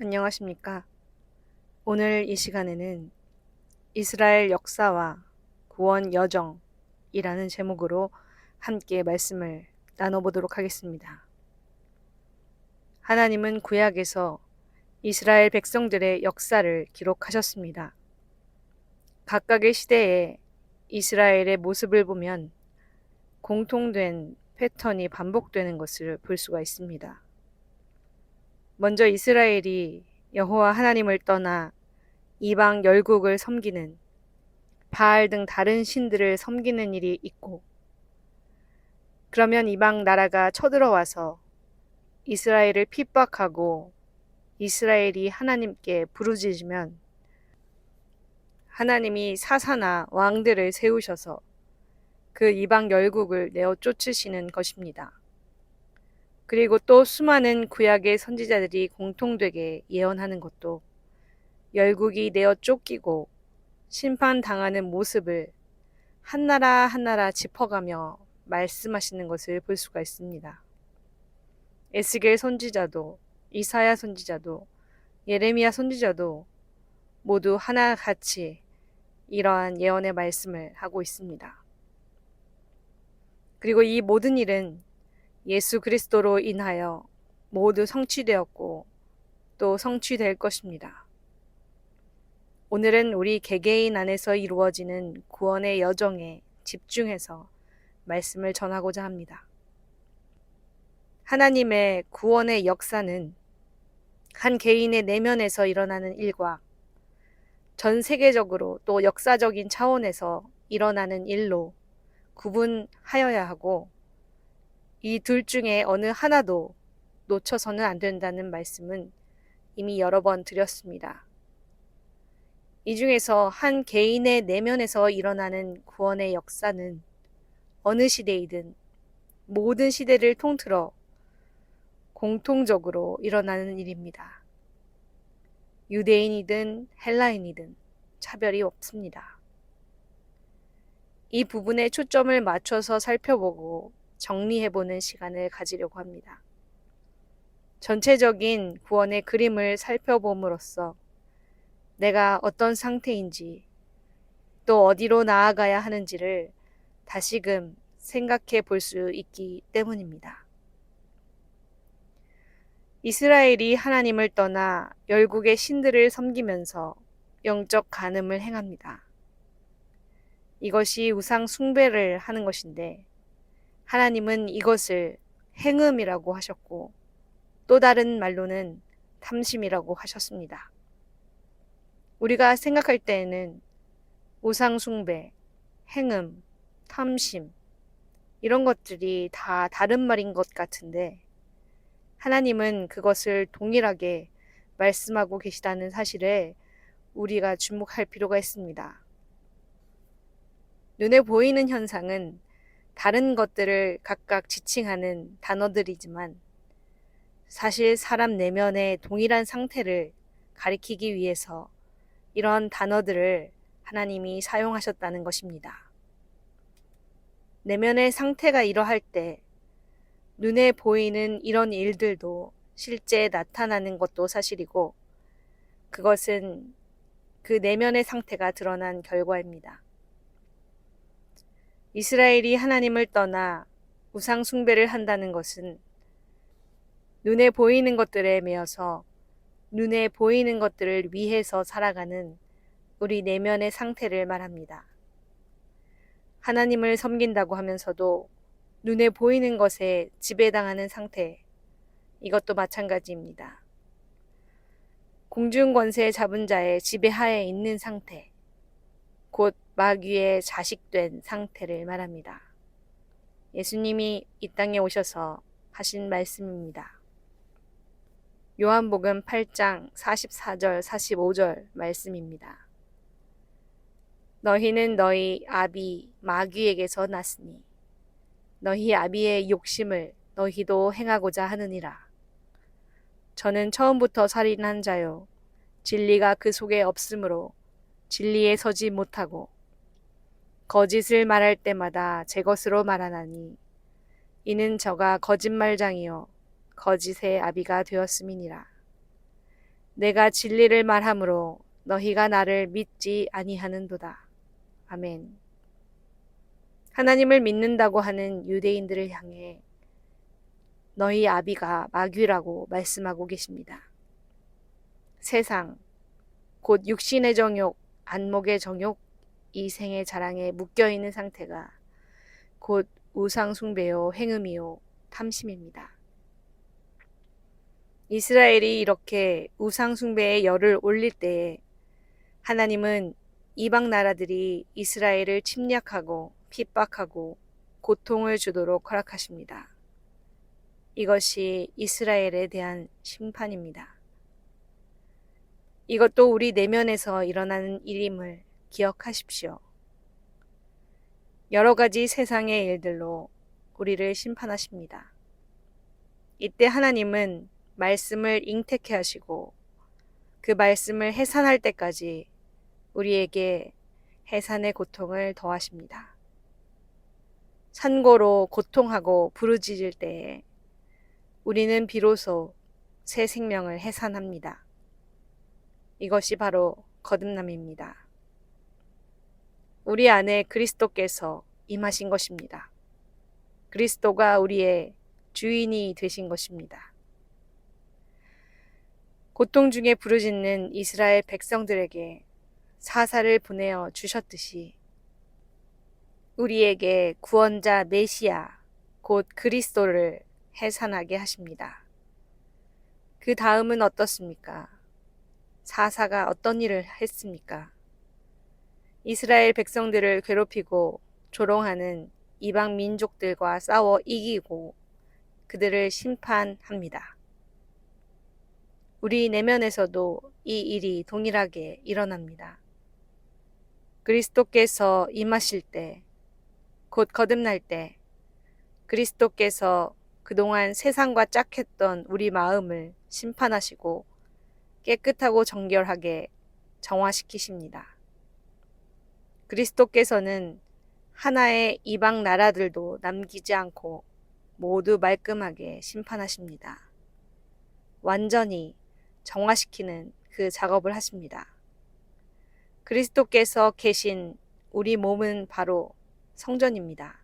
안녕하십니까. 오늘 이 시간에는 이스라엘 역사와 구원 여정이라는 제목으로 함께 말씀을 나눠보도록 하겠습니다. 하나님은 구약에서 이스라엘 백성들의 역사를 기록하셨습니다. 각각의 시대에 이스라엘의 모습을 보면 공통된 패턴이 반복되는 것을 볼 수가 있습니다. 먼저 이스라엘이 여호와 하나님을 떠나 이방 열국을 섬기는 바알 등 다른 신들을 섬기는 일이 있고, 그러면 이방 나라가 쳐들어와서 이스라엘을 핍박하고 이스라엘이 하나님께 부르짖으면 하나님이 사사나 왕들을 세우셔서 그 이방 열국을 내어 쫓으시는 것입니다. 그리고 또 수많은 구약의 선지자들이 공통되게 예언하는 것도 열국이 내어 쫓기고 심판당하는 모습을 한나라 한나라 짚어가며 말씀하시는 것을 볼 수가 있습니다. 에스겔 선지자도, 이사야 선지자도, 예레미야 선지자도 모두 하나같이 이러한 예언의 말씀을 하고 있습니다. 그리고 이 모든 일은 예수 그리스도로 인하여 모두 성취되었고 또 성취될 것입니다. 오늘은 우리 개개인 안에서 이루어지는 구원의 여정에 집중해서 말씀을 전하고자 합니다. 하나님의 구원의 역사는 한 개인의 내면에서 일어나는 일과 전 세계적으로 또 역사적인 차원에서 일어나는 일로 구분하여야 하고, 이 둘 중에 어느 하나도 놓쳐서는 안 된다는 말씀은 이미 여러 번 드렸습니다. 이 중에서 한 개인의 내면에서 일어나는 구원의 역사는 어느 시대이든 모든 시대를 통틀어 공통적으로 일어나는 일입니다. 유대인이든 헬라인이든 차별이 없습니다. 이 부분에 초점을 맞춰서 살펴보고 정리해보는 시간을 가지려고 합니다. 전체적인 구원의 그림을 살펴봄으로써 내가 어떤 상태인지 또 어디로 나아가야 하는지를 다시금 생각해 볼 수 있기 때문입니다. 이스라엘이 하나님을 떠나 열국의 신들을 섬기면서 영적 간음을 행합니다. 이것이 우상 숭배를 하는 것인데, 하나님은 이것을 행음이라고 하셨고 또 다른 말로는 탐심이라고 하셨습니다. 우리가 생각할 때에는 우상 숭배, 행음, 탐심 이런 것들이 다 다른 말인 것 같은데, 하나님은 그것을 동일하게 말씀하고 계시다는 사실에 우리가 주목할 필요가 있습니다. 눈에 보이는 현상은 다른 것들을 각각 지칭하는 단어들이지만 사실 사람 내면의 동일한 상태를 가리키기 위해서 이런 단어들을 하나님이 사용하셨다는 것입니다. 내면의 상태가 이러할 때 눈에 보이는 이런 일들도 실제 나타나는 것도 사실이고, 그것은 그 내면의 상태가 드러난 결과입니다. 이스라엘이 하나님을 떠나 우상 숭배를 한다는 것은 눈에 보이는 것들에 매여서 눈에 보이는 것들을 위해서 살아가는 우리 내면의 상태를 말합니다. 하나님을 섬긴다고 하면서도 눈에 보이는 것에 지배당하는 상태, 이것도 마찬가지입니다. 공중권세 잡은 자의 지배하에 있는 상태, 곧 마귀의 자식된 상태를 말합니다. 예수님이 이 땅에 오셔서 하신 말씀입니다. 요한복음 8장 44절 45절 말씀입니다. 너희는 너희 아비 마귀에게서 났으니 너희 아비의 욕심을 너희도 행하고자 하느니라. 저는 처음부터 살인한 자요 진리가 그 속에 없으므로 진리에 서지 못하고 거짓을 말할 때마다 제 것으로 말하나니 이는 저가 거짓말장이요 거짓의 아비가 되었음이니라. 내가 진리를 말함으로 너희가 나를 믿지 아니하는도다. 아멘. 하나님을 믿는다고 하는 유대인들을 향해 너희 아비가 마귀라고 말씀하고 계십니다. 세상, 곧 육신의 정욕, 안목의 정욕, 이생의 자랑에 묶여있는 상태가 곧 우상숭배요, 행음이요, 탐심입니다. 이스라엘이 이렇게 우상숭배의 열을 올릴 때에 하나님은 이방 나라들이 이스라엘을 침략하고 핍박하고 고통을 주도록 허락하십니다. 이것이 이스라엘에 대한 심판입니다. 이것도 우리 내면에서 일어나는 일임을 기억하십시오. 여러 가지 세상의 일들로 우리를 심판하십니다. 이때 하나님은 말씀을 잉태케 하시고 그 말씀을 해산할 때까지 우리에게 해산의 고통을 더하십니다. 산고로 고통하고 부르짖을 때에 우리는 비로소 새 생명을 해산합니다. 이것이 바로 거듭남입니다. 우리 안에 그리스도께서 임하신 것입니다. 그리스도가 우리의 주인이 되신 것입니다. 고통 중에 부르짖는 이스라엘 백성들에게 사사를 보내어 주셨듯이 우리에게 구원자 메시아, 곧 그리스도를 해산하게 하십니다. 그 다음은 어떻습니까? 사사가 어떤 일을 했습니까? 이스라엘 백성들을 괴롭히고 조롱하는 이방 민족들과 싸워 이기고 그들을 심판합니다. 우리 내면에서도 이 일이 동일하게 일어납니다. 그리스도께서 임하실 때, 곧 거듭날 때, 그리스도께서 그동안 세상과 짝했던 우리 마음을 심판하시고 깨끗하고 정결하게 정화시키십니다. 그리스도께서는 하나의 이방 나라들도 남기지 않고 모두 말끔하게 심판하십니다. 완전히 정화시키는 그 작업을 하십니다. 그리스도께서 계신 우리 몸은 바로 성전입니다.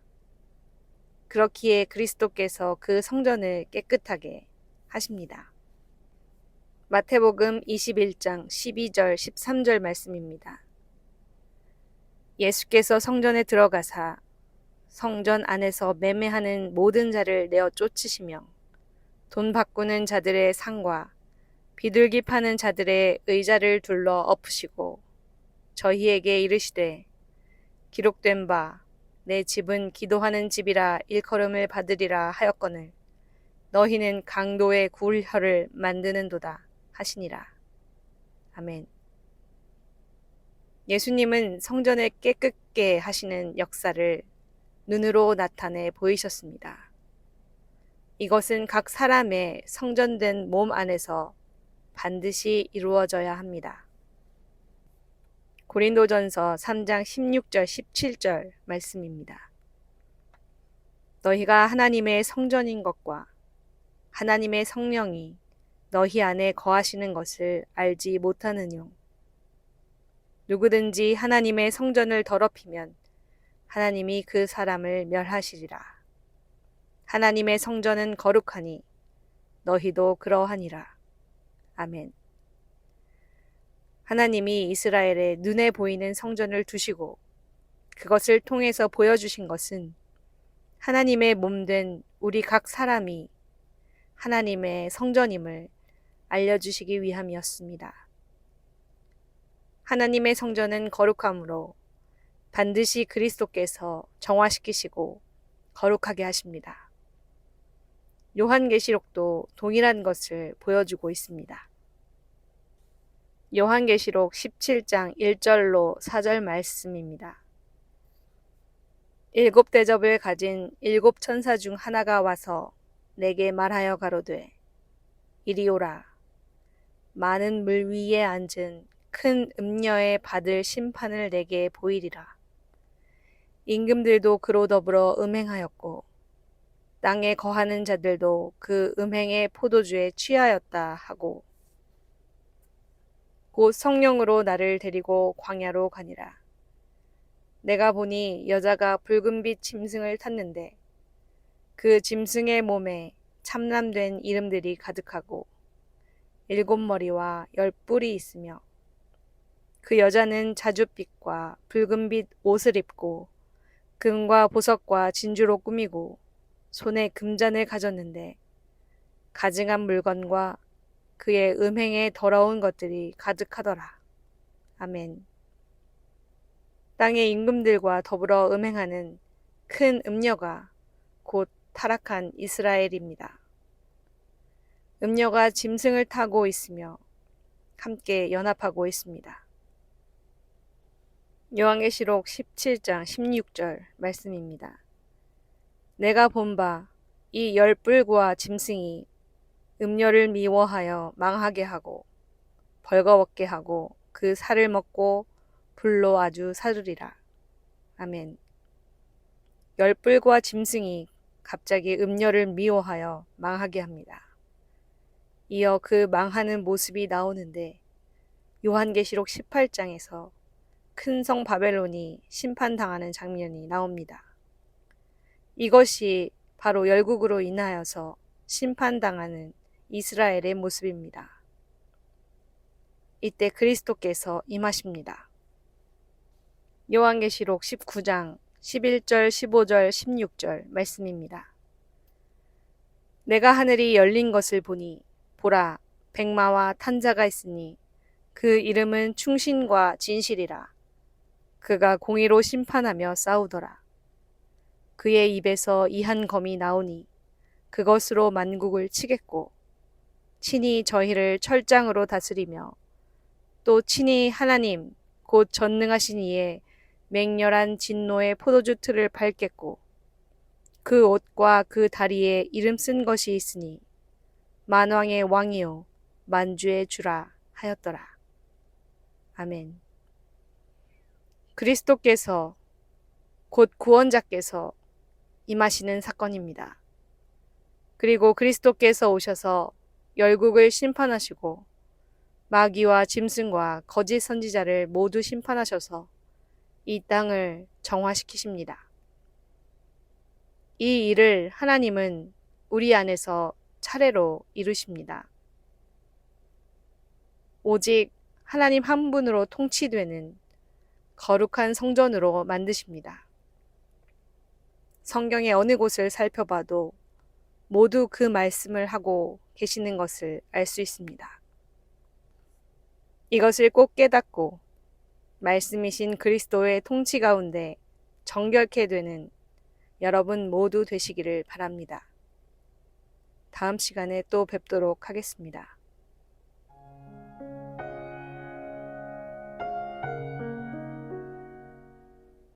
그렇기에 그리스도께서 그 성전을 깨끗하게 하십니다. 마태복음 21장 12절 13절 말씀입니다. 예수께서 성전에 들어가사 성전 안에서 매매하는 모든 자를 내어 쫓으시며 돈 바꾸는 자들의 상과 비둘기 파는 자들의 의자를 둘러 엎으시고 저희에게 이르시되 기록된 바 내 집은 기도하는 집이라 일컬음을 받으리라 하였거늘 너희는 강도의 굴혀를 만드는도다 하시니라. 아멘. 예수님은 성전을 깨끗게 하시는 역사를 눈으로 나타내 보이셨습니다. 이것은 각 사람의 성전된 몸 안에서 반드시 이루어져야 합니다. 고린도전서 3장 16절 17절 말씀입니다. 너희가 하나님의 성전인 것과 하나님의 성령이 너희 안에 거하시는 것을 알지 못하느뇨. 누구든지 하나님의 성전을 더럽히면 하나님이 그 사람을 멸하시리라. 하나님의 성전은 거룩하니 너희도 그러하니라. 아멘. 하나님이 이스라엘의 눈에 보이는 성전을 두시고 그것을 통해서 보여주신 것은 하나님의 몸된 우리 각 사람이 하나님의 성전임을 알려주시기 위함이었습니다. 하나님의 성전은 거룩함으로 반드시 그리스도께서 정화시키시고 거룩하게 하십니다. 요한계시록도 동일한 것을 보여주고 있습니다. 요한계시록 17장 1절로 4절 말씀입니다. 7 대접을 가진 7 천사 중 하나가 와서 내게 말하여 가로되 이리 오라. 많은 물 위에 앉은 큰 음녀에 받을 심판을 내게 보이리라. 임금들도 그로 더불어 음행하였고 땅에 거하는 자들도 그 음행의 포도주에 취하였다 하고 곧 성령으로 나를 데리고 광야로 가니라. 내가 보니 여자가 붉은빛 짐승을 탔는데 그 짐승의 몸에 참람된 이름들이 가득하고 7머리와 10뿔이 있으며 그 여자는 자줏빛과 붉은빛 옷을 입고 금과 보석과 진주로 꾸미고 손에 금잔을 가졌는데 가증한 물건과 그의 음행에 더러운 것들이 가득하더라. 아멘. 땅의 임금들과 더불어 음행하는 큰 음녀가 곧 타락한 이스라엘입니다. 음녀가 짐승을 타고 있으며 함께 연합하고 있습니다. 요한계시록 17장 16절 말씀입니다. 내가 본 바 이 10뿔과 짐승이 음녀를 미워하여 망하게 하고 벌거벗게 하고 그 살을 먹고 불로 아주 사르리라. 아멘. 10뿔과 짐승이 갑자기 음녀를 미워하여 망하게 합니다. 이어 그 망하는 모습이 나오는데 요한계시록 18장에서 큰 성 바벨론이 심판당하는 장면이 나옵니다. 이것이 바로 열국으로 인하여서 심판당하는 이스라엘의 모습입니다. 이때 그리스도께서 임하십니다. 요한계시록 19장 11절, 15절, 16절 말씀입니다. 내가 하늘이 열린 것을 보니 보라, 백마와 탄 자가 있으니 그 이름은 충신과 진실이라. 그가 공의로 심판하며 싸우더라. 그의 입에서 이한 검이 나오니 그것으로 만국을 치겠고 친히 저희를 철장으로 다스리며 또 친히 하나님 곧 전능하신 이의 맹렬한 진노의 포도주 틀을 밟겠고 그 옷과 그 다리에 이름 쓴 것이 있으니 만왕의 왕이요 만주의 주라 하였더라. 아멘. 그리스도께서 곧 구원자께서 임하시는 사건입니다. 그리고 그리스도께서 오셔서 열국을 심판하시고 마귀와 짐승과 거짓 선지자를 모두 심판하셔서 이 땅을 정화시키십니다. 이 일을 하나님은 우리 안에서 차례로 이루십니다. 오직 하나님 한 분으로 통치되는 거룩한 성전으로 만드십니다. 성경의 어느 곳을 살펴봐도 모두 그 말씀을 하고 계시는 것을 알 수 있습니다. 이것을 꼭 깨닫고 말씀이신 그리스도의 통치 가운데 정결케 되는 여러분 모두 되시기를 바랍니다. 다음 시간에 또 뵙도록 하겠습니다.